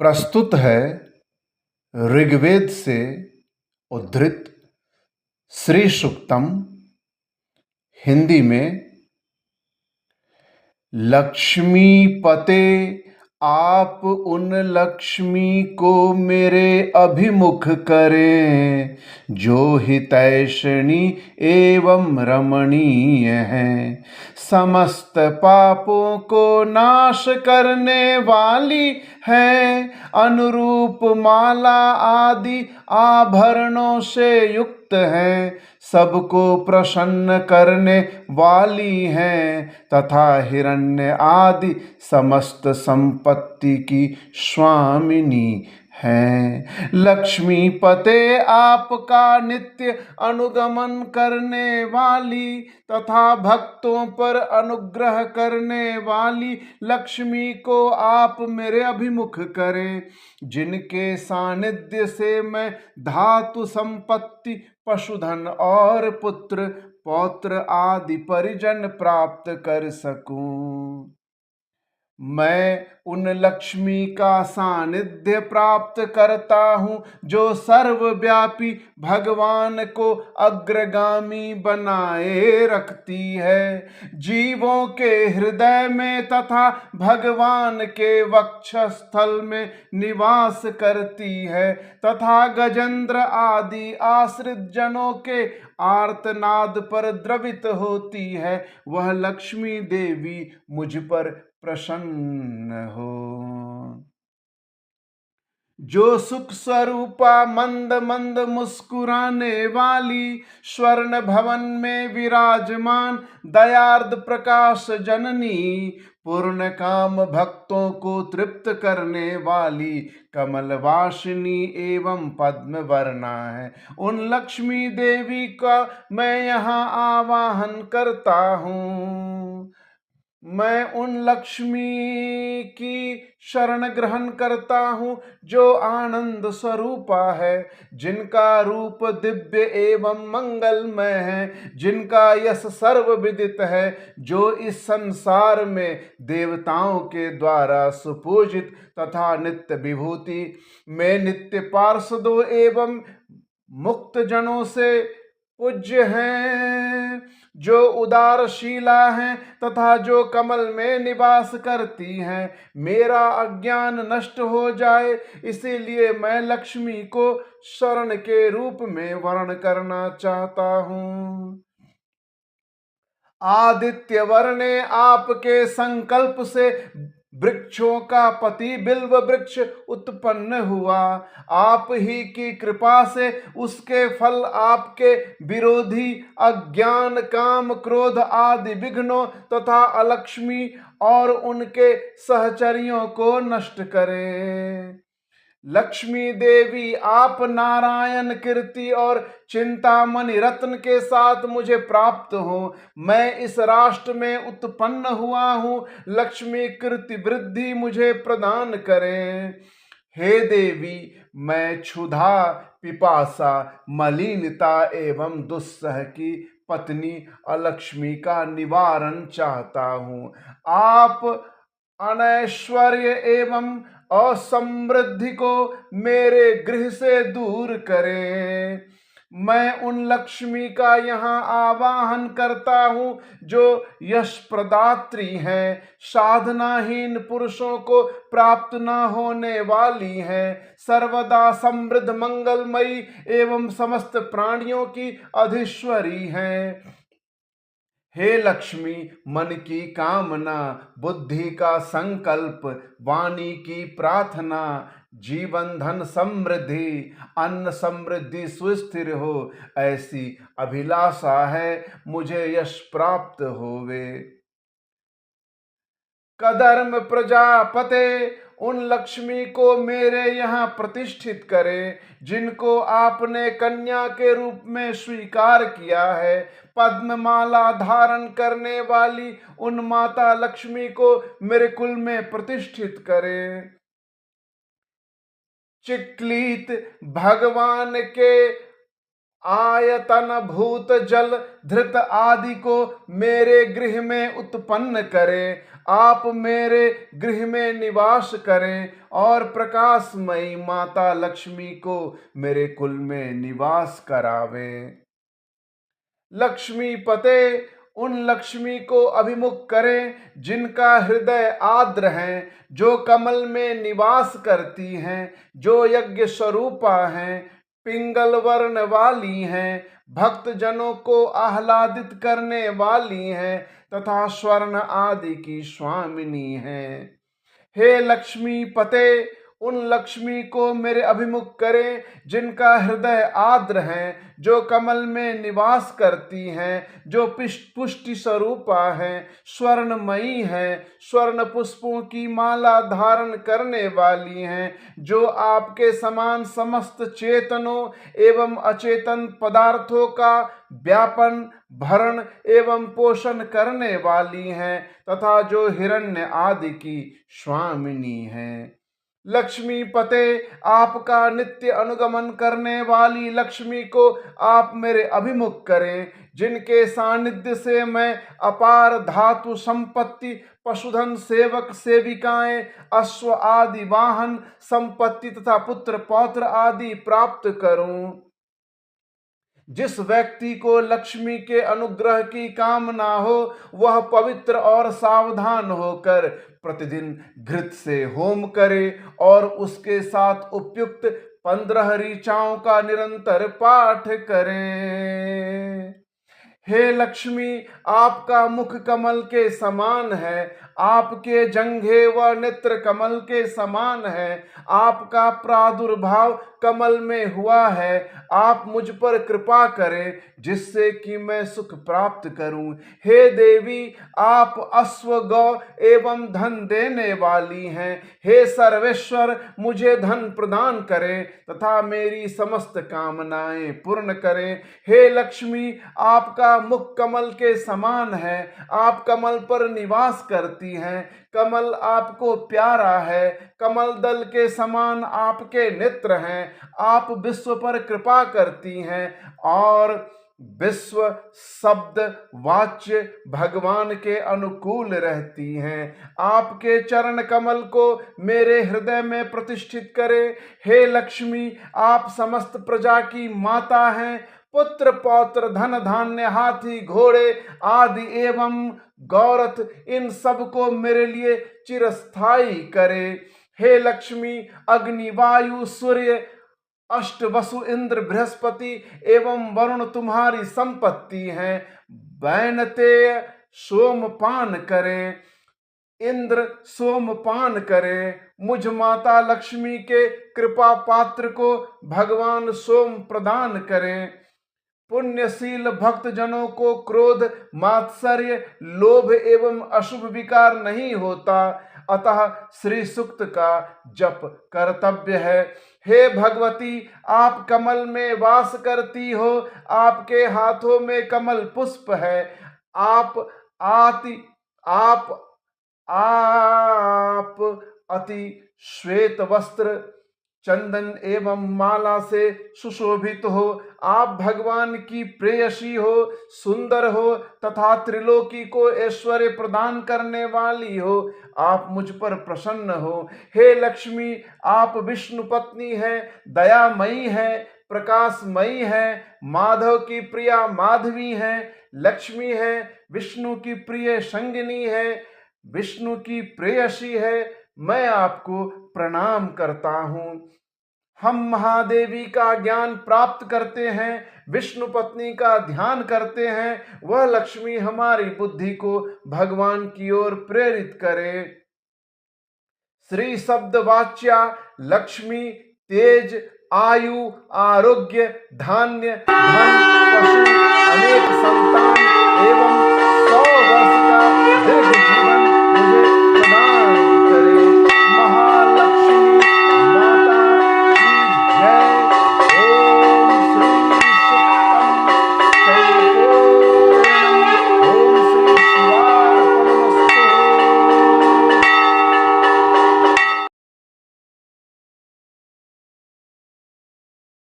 प्रस्तुत है ऋग्वेद से उद्धृत श्री सूक्तम हिंदी में। लक्ष्मीपते आप उन लक्ष्मी को मेरे अभिमुख करें जो हितैषणी एवं रमणीय हैं, समस्त पापों को नाश करने वाली है, अनुरूप माला आदि आभरणों से युक्त है, सबको प्रसन्न करने वाली हैं तथा हिरण्य आदि समस्त संपत्ति की स्वामिनी हैं। लक्ष्मीपते आपका नित्य अनुगमन करने वाली तथा भक्तों पर अनुग्रह करने वाली लक्ष्मी को आप मेरे अभिमुख करें, जिनके सानिध्य से मैं धातु संपत्ति, पशुधन और पुत्र पौत्र आदि परिजन प्राप्त कर सकूं। मैं उन लक्ष्मी का सानिध्य प्राप्त करता हूँ जो सर्वव्यापी भगवान को अग्रगामी बनाए रखती है, जीवों के हृदय में तथा भगवान के वक्षस्थल में निवास करती है तथा गजेंद्र आदि आश्रित जनों के आर्तनाद पर द्रवित होती है। वह लक्ष्मी देवी मुझ पर प्रसन्न हो। जो सुख स्वरूपा मंद मंद मुस्कुराने वाली, स्वर्ण भवन में विराजमान दयार्द प्रकाश जननी, पूर्ण काम भक्तों को तृप्त करने वाली कमलवासिनी एवं पद्म वर्णा है, उन लक्ष्मी देवी का मैं यहाँ आवाहन करता हूँ। मैं उन लक्ष्मी की शरण ग्रहण करता हूँ जो आनंद स्वरूपा है, जिनका रूप दिव्य एवं मंगलमय है, जिनका यश सर्व विदित है, जो इस संसार में देवताओं के द्वारा सुपूजित तथा नित्य विभूति में नित्य पार्षदों एवं मुक्त जनों से पूज्य हैं, जो उदारशीला हैं तथा जो कमल में निवास करती हैं। मेरा अज्ञान नष्ट हो जाए, इसीलिए मैं लक्ष्मी को शरण के रूप में वर्ण करना चाहता हूँ। आदित्य वर्णे आपके संकल्प से वृक्षों का पति बिल्व वृक्ष उत्पन्न हुआ, आप ही की कृपा से उसके फल आपके विरोधी अज्ञान काम क्रोध आदि विघ्नों तथा अलक्ष्मी और उनके सहचरियों को नष्ट करें। लक्ष्मी देवी आप नारायण कीर्ति और चिंतामणि रत्न के साथ मुझे प्राप्त हो। मैं इस राष्ट्र में उत्पन्न हुआ हूँ, लक्ष्मी कीर्ति वृद्धि मुझे प्रदान करें। हे देवी, मैं क्षुधा पिपासा मलिनता एवं दुस्सह की पत्नी अलक्ष्मी का निवारण चाहता हूँ। आप अनैश्वर्य एवं असमृद्धि को मेरे गृह से दूर करें। मैं उन लक्ष्मी का यहाँ आवाहन करता हूँ जो यश प्रदात्री हैं, साधनाहीन पुरुषों को प्राप्त न होने वाली हैं, सर्वदा समृद्ध मंगलमयी एवं समस्त प्राणियों की अधीश्वरी हैं। हे लक्ष्मी, मन की कामना, बुद्धि का संकल्प, वाणी की प्रार्थना, जीवन धन समृद्धि, अन्न समृद्धि सुस्थिर हो, ऐसी अभिलाषा है मुझे यश प्राप्त होवे। कदर्म प्रजापते, उन लक्ष्मी को मेरे यहाँ प्रतिष्ठित करें जिनको आपने कन्या के रूप में स्वीकार किया है। पद्ममाला धारण करने वाली उन माता लक्ष्मी को मेरे कुल में प्रतिष्ठित करें। चिक्लीत भगवान के आयतन भूत जल धृत आदि को मेरे गृह में उत्पन्न करें। आप मेरे गृह में निवास करें और प्रकाशमयी माता लक्ष्मी को मेरे कुल में निवास करावें। लक्ष्मी पते उन लक्ष्मी को अभिमुख करें जिनका हृदय आर्द्र है, जो कमल में निवास करती हैं, जो यज्ञ स्वरूपा हैं, पिंगल वर्ण वाली हैं, भक्त जनों को आह्लादित करने वाली हैं तथा स्वर्ण आदि की स्वामिनी हैं। हे लक्ष्मी पते उन लक्ष्मी को मेरे अभिमुख करें जिनका हृदय आर्द्र है, जो कमल में निवास करती हैं, जो पुष्टि स्वरूपा है, स्वर्णमयी है, स्वर्ण पुष्पों की माला धारण करने वाली हैं, जो आपके समान समस्त चेतनों एवं अचेतन पदार्थों का व्यापन भरण एवं पोषण करने वाली हैं तथा जो हिरण्य आदि की स्वामिनी हैं। लक्ष्मी पते आपका नित्य अनुगमन करने वाली लक्ष्मी को आप मेरे अभिमुख करें, जिनके सानिध्य से मैं अपार धातु संपत्ति, पशुधन, सेवक सेविकाएं, अश्व आदि वाहन संपत्ति तथा पुत्र पौत्र आदि प्राप्त करूं। जिस व्यक्ति को लक्ष्मी के अनुग्रह की कामना हो, वह पवित्र और सावधान होकर प्रतिदिन घृत से होम करे और उसके साथ उपयुक्त 15 ऋचाओं का निरंतर पाठ करें। हे लक्ष्मी, आपका मुख कमल के समान है, आपके जंघे व नेत्र कमल के समान है, आपका प्रादुर्भाव कमल में हुआ है। आप मुझ पर कृपा करें जिससे कि मैं सुख प्राप्त करूं। हे देवी, आप अश्व गौ एवं धन देने वाली हैं। हे सर्वेश्वर, मुझे धन प्रदान करें तथा मेरी समस्त कामनाएं पूर्ण करें। हे लक्ष्मी, आपका मुख कमल के समान है, आप कमल पर निवास करती हैं, कमल आपको प्यारा है, कमल दल के समान आपके नेत्र हैं, आप विश्व पर कृपा करती हैं और विश्व शब्द वाच्य भगवान के अनुकूल रहती हैं। आपके चरण कमल को मेरे हृदय में प्रतिष्ठित करें। हे लक्ष्मी, आप समस्त प्रजा की माता हैं। पुत्र पौत्र धन धान्य हाथी घोड़े आदि एवं गौरथ इन सब को मेरे लिए चिरस्थायी करे। हे लक्ष्मी, अग्नि वायु सूर्य अष्ट वसु इंद्र बृहस्पति एवं वरुण तुम्हारी संपत्ति हैं। वैनतेय सोमपान करें, इंद्र सोमपान करें। मुझ माता लक्ष्मी के कृपा पात्र को भगवान सोम प्रदान करें। पुण्यशील भक्त जनों को क्रोध, मात्सर्य, लोभ एवं अशुभ विकार नहीं होता, अतः श्री सूक्त का जप कर्तव्य है। हे भगवती, आप कमल में वास करती हो, आपके हाथों में कमल पुष्प है। आप अति श्वेत वस्त्र, चंदन एवं माला से सुशोभित हो। आप भगवान की प्रेयसी हो, सुंदर हो तथा त्रिलोकी को ऐश्वर्य प्रदान करने वाली हो। आप मुझ पर प्रसन्न हो। हे लक्ष्मी, आप विष्णु पत्नी है, दयामयी है, प्रकाशमयी है, माधव की प्रिया माधवी है, लक्ष्मी है, विष्णु की प्रिय संगिनी है, विष्णु की प्रेयसी है। मैं आपको प्रणाम करता हूँ। हम महादेवी का ज्ञान प्राप्त करते हैं, विष्णु पत्नी का ध्यान करते हैं। वह लक्ष्मी हमारी बुद्धि को भगवान की ओर प्रेरित करे। श्री शब्द वाच्या लक्ष्मी तेज आयु आरोग्य धान्य धन पशु अनेक संतान एवं